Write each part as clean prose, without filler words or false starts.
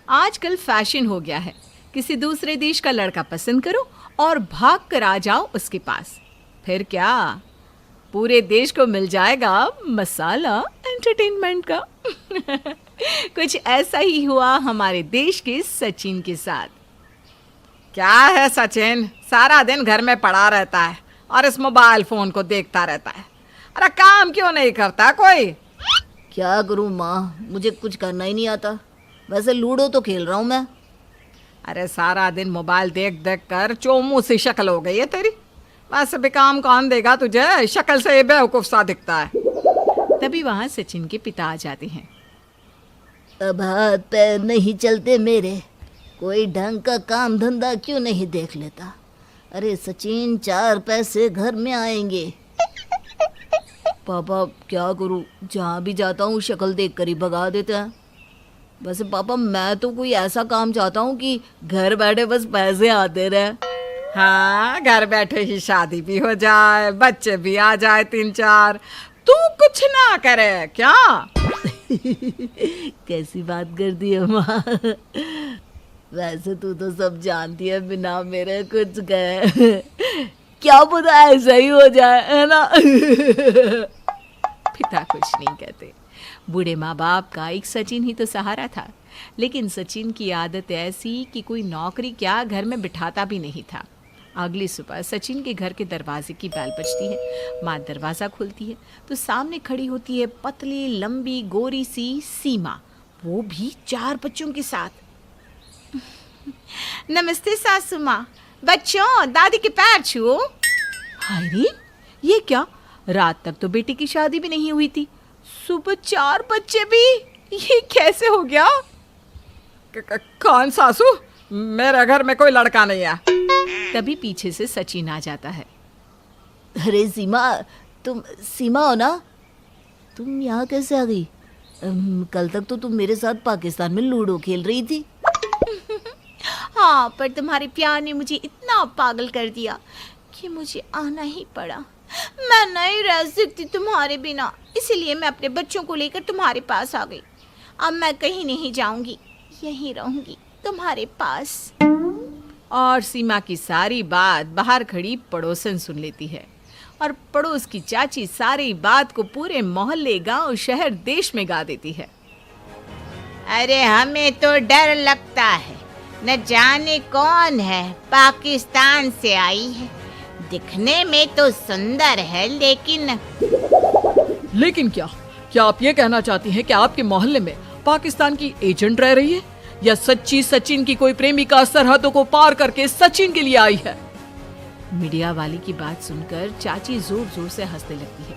आजकल फैशन हो गया है, किसी दूसरे देश का लड़का पसंद करो और भाग कर आ जाओ उसके पास। फिर क्या, पूरे देश को मिल जाएगा मसाला एंटरटेनमेंट का। कुछ ऐसा ही हुआ हमारे देश के सचिन के साथ। क्या है सचिन, सारा दिन घर में पड़ा रहता है और इस मोबाइल फोन को देखता रहता है। अरे काम क्यों नहीं करता कोई? क्या करूँ माँ, मुझे कुछ करना ही नहीं आता। वैसे लूडो तो खेल रहा हूँ मैं। अरे सारा दिन मोबाइल देख देख कर चोमू सी शक्ल हो गई है तेरी। वैसे भी काम कौन देगा तुझे, शक्ल से ये बेवकूफ सा दिखता है। तभी वहाँ सचिन के पिता आ जाते हैं। अब हाथ पैर नहीं चलते मेरे, कोई ढंग का काम धंधा क्यों नहीं देख लेता। अरे सचिन, 4 पैसे घर में आएंगे। पापा क्या करूँ, जहाँ भी जाता हूँ शक्ल देख कर ही भगा देते हैं। वैसे पापा मैं तो कोई ऐसा काम चाहता हूँ कि घर बैठे बस पैसे आते रहे। हाँ, घर बैठे ही शादी भी हो जाए, बच्चे भी आ जाए 3-4, तू कुछ ना करे क्या? कैसी बात कर दी है माँ। वैसे तू तो सब जानती है, बिना मेरे कुछ कहे क्या पता ऐसा ही हो जाए, है ना। पिता कुछ नहीं कहते। बूढ़े माँ बाप का एक सचिन ही तो सहारा था, लेकिन सचिन की आदत ऐसी कि कोई नौकरी क्या घर में बिठाता भी नहीं था। अगली सुबह सचिन के घर के दरवाजे की बेल बजती है। माँ दरवाज़ा खोलती है तो सामने खड़ी होती है पतली लंबी गोरी सी सीमा, वो भी 4 बच्चों के साथ। नमस्ते सासू माँ, बच्चों दादी के पैर छुओ। हाय रे, ये क्या, रात तक तो बेटी की शादी भी नहीं हुई थी, सुबह 4 बच्चे भी, ये कैसे हो गया? कौन सासू, मेरे घर में कोई लड़का नहीं है। तभी पीछे से सचिन आ जाता है। अरे सीमा, तुम सीमा हो ना? तुम यहाँ कैसे आ गई? कल तक तो तुम मेरे साथ पाकिस्तान में लूडो खेल रही थी। हाँ, पर तुम्हारे प्यार ने मुझे इतना पागल कर दिया कि मुझे आना ही पड़ा। मैं नहीं रह सकती तुम्हारे बिना, इसीलिए मैं अपने बच्चों को लेकर तुम्हारे पास आ गई। अब मैं कहीं नहीं जाऊंगी, यहीं रहूंगी तुम्हारे पास। और सीमा की सारी बात बाहर खड़ी पड़ोसन सुन लेती है और पड़ोस की चाची सारी बात को पूरे मोहल्ले, गांव, शहर, देश में गा देती है। अरे हमें तो डर लगता है, न जाने कौन है, पाकिस्तान से आई है, दिखने में तो सुंदर है लेकिन क्या आप ये कहना चाहती हैं कि आपके मोहल्ले में पाकिस्तान की एजेंट रह रही है, या सच्ची सचिन की कोई प्रेमिका सरहदों को पार करके सचिन के लिए आई है? मीडिया वाली की बात सुनकर चाची जोर जोर से हंसने लगती है।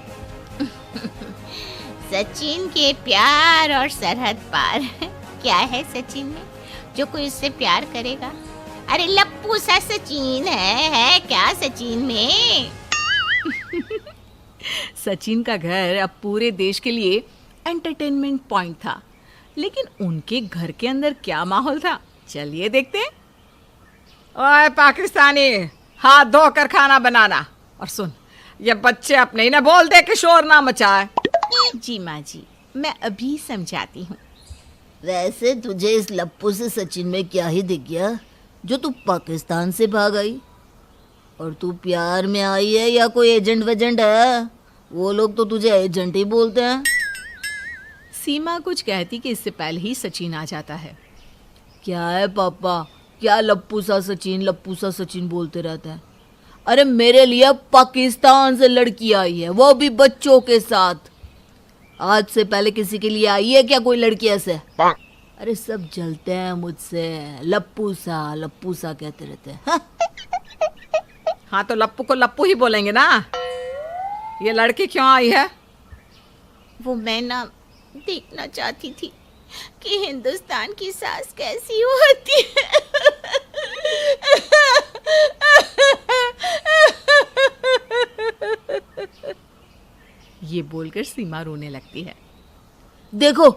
सचिन के प्यार और सरहद पार क्या है सचिन में जो कोई उससे प्यार करेगा? अरे लप्पू सा सचिन है क्या सचिन में? सचिन का घर अब पूरे देश के लिए एंटरटेनमेंट पॉइंट था, लेकिन उनके घर के अंदर क्या माहौल था, चलिए देखते हैं। ओए पाकिस्तानी, हाथ धोकर खाना बनाना, और सुन, ये बच्चे अपने ही ना बोल दे कि शोर ना मचाए। जी माँ जी, मैं अभी समझाती हूँ। वैसे तुझे इस लप्पू से सचिन में क्या ही दिख गया जो तू पाकिस्तान से भाग आई? और तू प्यार में आई है या कोई एजेंट वेजेंट है? वो लोग तो तुझे एजेंट ही बोलते हैं। सीमा कुछ कहती कि इससे पहले ही सचिन आ जाता है। क्या है पापा, क्या लप्पू सा सचिन बोलते रहता है? अरे मेरे लिए पाकिस्तान से लड़की आई है, वो भी बच्चों के साथ। आज से पहले किसी के लिए आई है क्या कोई लड़की ऐसे? अरे सब जलते हैं मुझसे, लप्पू सा कहते रहते हैं। हाँ तो लप्पू को लप्पू ही बोलेंगे ना। ये लड़की क्यों आई है? वो मैं ना देखना चाहती थी कि हिंदुस्तान की सास कैसी होती है। ये बोलकर सीमा रोने लगती है। देखो,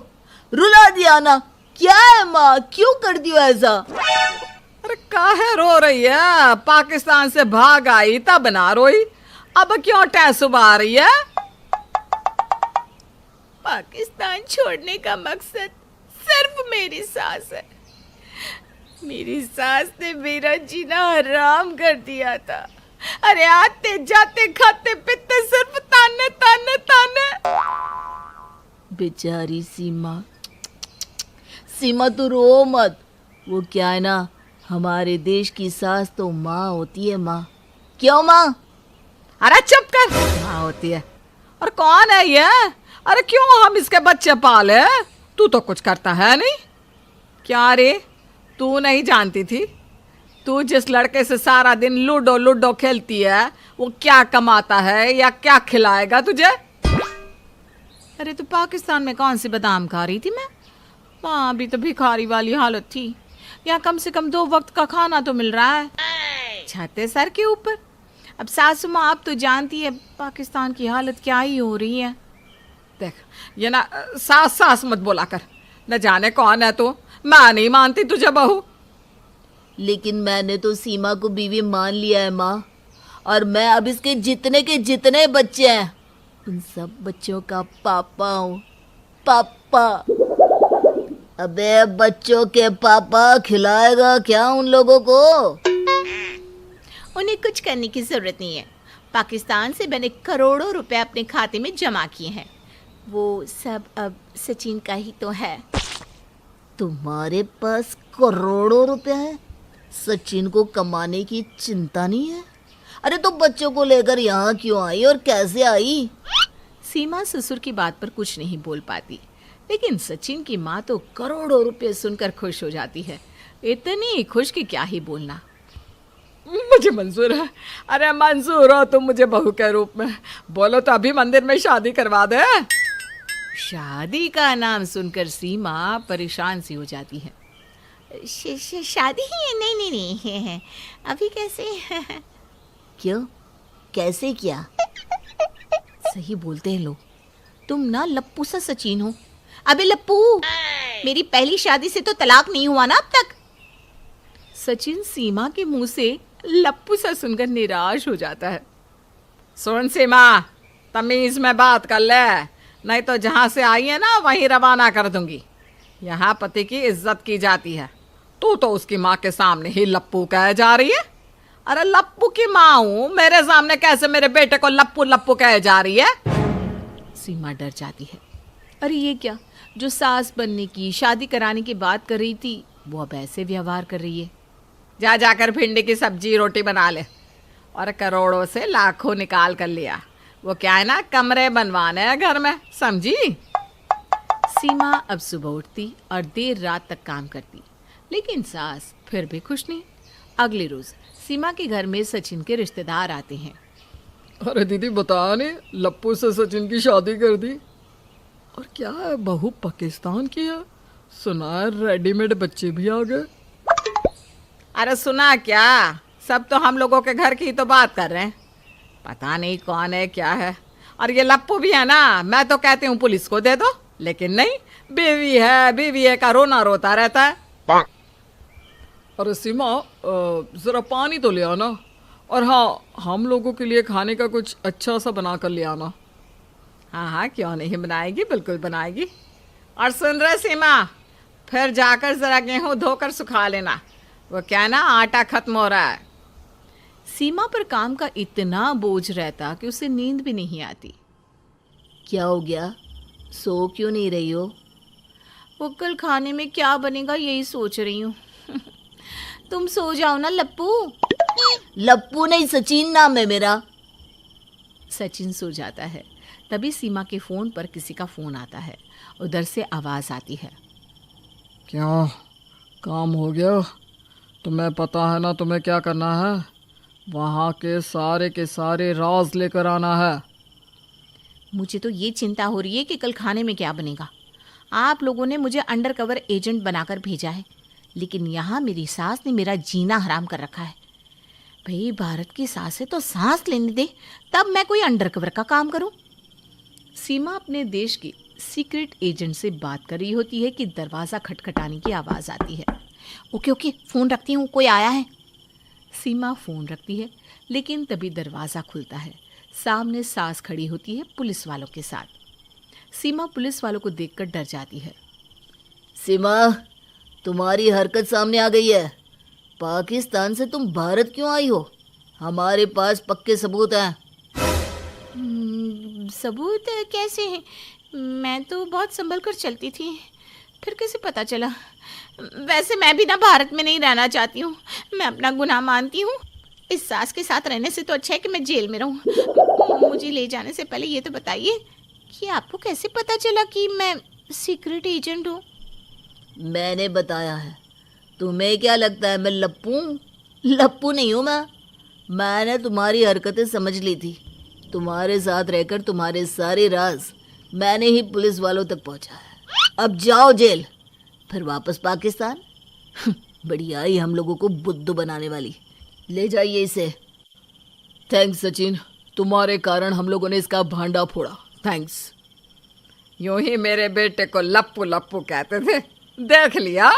रुला दिया ना। क्या है माँ, क्यों कर दियो ऐसा? अरे काहे रो रही है? पाकिस्तान से भाग आई तब ना रोई, अब क्यों टैसुब आ रही है? पाकिस्तान छोड़ने का मकसद सिर्फ मेरी सास है। मेरी सास ने मेरा जीना हराम कर दिया था। अरे आते जाते खाते पीते सिर्फ ताने ताने ताने। बेचारी सीमा, सीमा तू रो मत। वो क्या है ना, हमारे देश की सास तो माँ होती है, माँ। क्यों माँ? अरे चुप कर, माँ होती है। और कौन है ये? अरे क्यों हम इसके बच्चे पाले? तू तो कुछ करता है नहीं। क्या रे, तू नहीं जानती थी? तू जिस लड़के से सारा दिन लूडो लूडो खेलती है वो क्या कमाता है या क्या खिलाएगा तुझे? अरे तू पाकिस्तान में कौन सी बादाम खा रही थी? मैं वहाँ भी तो भिखारी वाली हालत थी। यहाँ कम से कम 2 वक्त का खाना तो मिल रहा है, छाते सर के ऊपर। अब सासू माँ, आप तो जानती है पाकिस्तान की हालत क्या ही हो रही है। देख, ये ना सास सास मत बोला कर। न जाने कौन है तू, मैं नहीं मानती तुझे बहू। लेकिन मैंने तो सीमा को बीवी मान लिया है माँ, और मैं अब इसके जितने के जितने बच्चे हैं उन सब बच्चों का पापा हूँ, पापा। अबे बच्चों के पापा खिलाएगा क्या उन लोगों को? उन्हें कुछ करने की जरूरत नहीं है। पाकिस्तान से मैंने करोड़ों रुपए अपने खाते में जमा किए हैं। वो सब अब सचिन का ही तो है। तुम्हारे पास करोड़ों रुपए हैं? सचिन को कमाने की चिंता नहीं है? अरे तो बच्चों को लेकर यहाँ क्यों आई और कैसे आई? सीमा ससुर की बात पर कुछ नहीं बोल पाती, लेकिन सचिन की माँ तो करोड़ों रुपए सुनकर खुश हो जाती है। इतनी खुश कि क्या ही बोलना। मुझे मंजूर है। अरे मंजूर हो तुम मुझे बहू के रूप में। बोलो तो अभी मंदिर में शादी करवा दे। शादी का नाम सुनकर सीमा परेशान सी हो जाती है। शादी ही? नहीं नहीं नहीं है। अभी कैसे? क्यों, कैसे क्या? सही बोलते हैं लोग, तुम ना लप्पू सा सचिन हो। अबे लप्पू, मेरी पहली शादी से तो तलाक नहीं हुआ ना अब तक। सचिन सीमा के मुंह से लप्पू सा सुनकर निराश हो जाता है। सुन सीमा, तमीज में बात कर ले, नहीं तो जहाँ से आई है ना वहीं रवाना कर दूंगी। यहाँ पति की इज्जत की जाती है, तू तो उसकी माँ के सामने ही लप्पू कह जा रही है। अरे लप्पू की माँ हूँ, मेरे सामने कैसे मेरे बेटे को लप्पू लप्पू कह जा रही है? सीमा डर जाती है। अरे ये क्या, जो सास बनने की, शादी कराने की बात कर रही थी वो अब ऐसे व्यवहार कर रही है। जा जाकर भिंडी की सब्जी रोटी बना ले और करोड़ों से लाखों निकाल कर लिया। वो क्या है ना, कमरे बनवाने हैं घर में, समझी? सीमा अब सुबह उठती और देर रात तक काम करती, लेकिन सास फिर भी खुश नहीं। अगले रोज सीमा के घर में सचिन के रिश्तेदार आते हैं। अरे दीदी बताया नहीं, लप्पू से सचिन की शादी कर दी। और क्या है, बहू पाकिस्तान की है, सुना है रेडीमेड बच्चे भी आ गए। अरे सुना क्या, सब तो हम लोगों के घर की तो बात कर रहे हैं। पता नहीं कौन है क्या है। और ये लप्पू भी है ना, मैं तो कहती हूँ पुलिस को दे दो, लेकिन नहीं, बीवी है का रोना रोता रहता है। अरे सीमा, जरा पानी तो ले आना, और हाँ, हम लोगों के लिए खाने का कुछ अच्छा सा बना कर ले आना। हाँ हाँ, क्यों नहीं बनाएगी, बिल्कुल बनाएगी। और सुन रहे सीमा, फिर जाकर जरा गेहूं धोकर सुखा लेना, वो क्या ना आटा खत्म हो रहा है। सीमा पर काम का इतना बोझ रहता कि उसे नींद भी नहीं आती। क्या हो गया, सो क्यों नहीं रही हो? वो कल खाने में क्या बनेगा यही सोच रही हूँ। तुम सो जाओ ना लप्पू। लप्पू नहीं, सचिन नाम है मेरा। सचिन सो जाता है। तभी सीमा के फ़ोन पर किसी का फ़ोन आता है। उधर से आवाज़ आती है। क्या काम हो गया? तुम्हें पता है ना तुम्हें क्या करना है? वहाँ के सारे राज लेकर आना है। मुझे तो ये चिंता हो रही है कि कल खाने में क्या बनेगा। आप लोगों ने मुझे अंडर कवर एजेंट बनाकर भेजा है, लेकिन यहाँ मेरी सास ने मेरा जीना हराम कर रखा है। भाई, भारत की सास है तो सांस लेने दे, तब मैं कोई अंडर कवर का काम करूँ। सीमा अपने देश की सीक्रेट एजेंट से बात कर रही होती है कि दरवाज़ा खटखटाने की आवाज़ आती है। ओके ओके, फ़ोन रखती हूँ, कोई आया है। सीमा फ़ोन रखती है, लेकिन तभी दरवाज़ा खुलता है। सामने सास खड़ी होती है पुलिस वालों के साथ। सीमा पुलिस वालों को देखकर डर जाती है। सीमा, तुम्हारी हरकत सामने आ गई है। पाकिस्तान से तुम भारत क्यों आई हो? हमारे पास पक्के सबूत हैं। सबूत कैसे हैं? मैं तो बहुत संभल कर चलती थी, फिर कैसे पता चला? वैसे मैं भी ना भारत में नहीं रहना चाहती हूँ। मैं अपना गुनाह मानती हूँ। इस सास के साथ रहने से तो अच्छा है कि मैं जेल में रहूँ। मुझे ले जाने से पहले ये तो बताइए कि आपको कैसे पता चला कि मैं सीक्रेट एजेंट हूँ? मैंने बताया है। तुम्हें क्या लगता है मैं लप्पू? लप्पू नहीं हूँ मैं। मैंने तुम्हारी हरकतें समझ ली थी। तुम्हारे साथ रहकर तुम्हारे सारे राज मैंने ही पुलिस वालों तक पहुंचाया। अब जाओ जेल, फिर वापस पाकिस्तान। बढ़िया ही हम लोगों को बुद्धू बनाने वाली। ले जाइए इसे। थैंक्स सचिन, तुम्हारे कारण हम लोगों ने इसका भांडा फोड़ा। थैंक्स। यूं ही मेरे बेटे को लप्पू लप्पू कहते थे, देख लिया।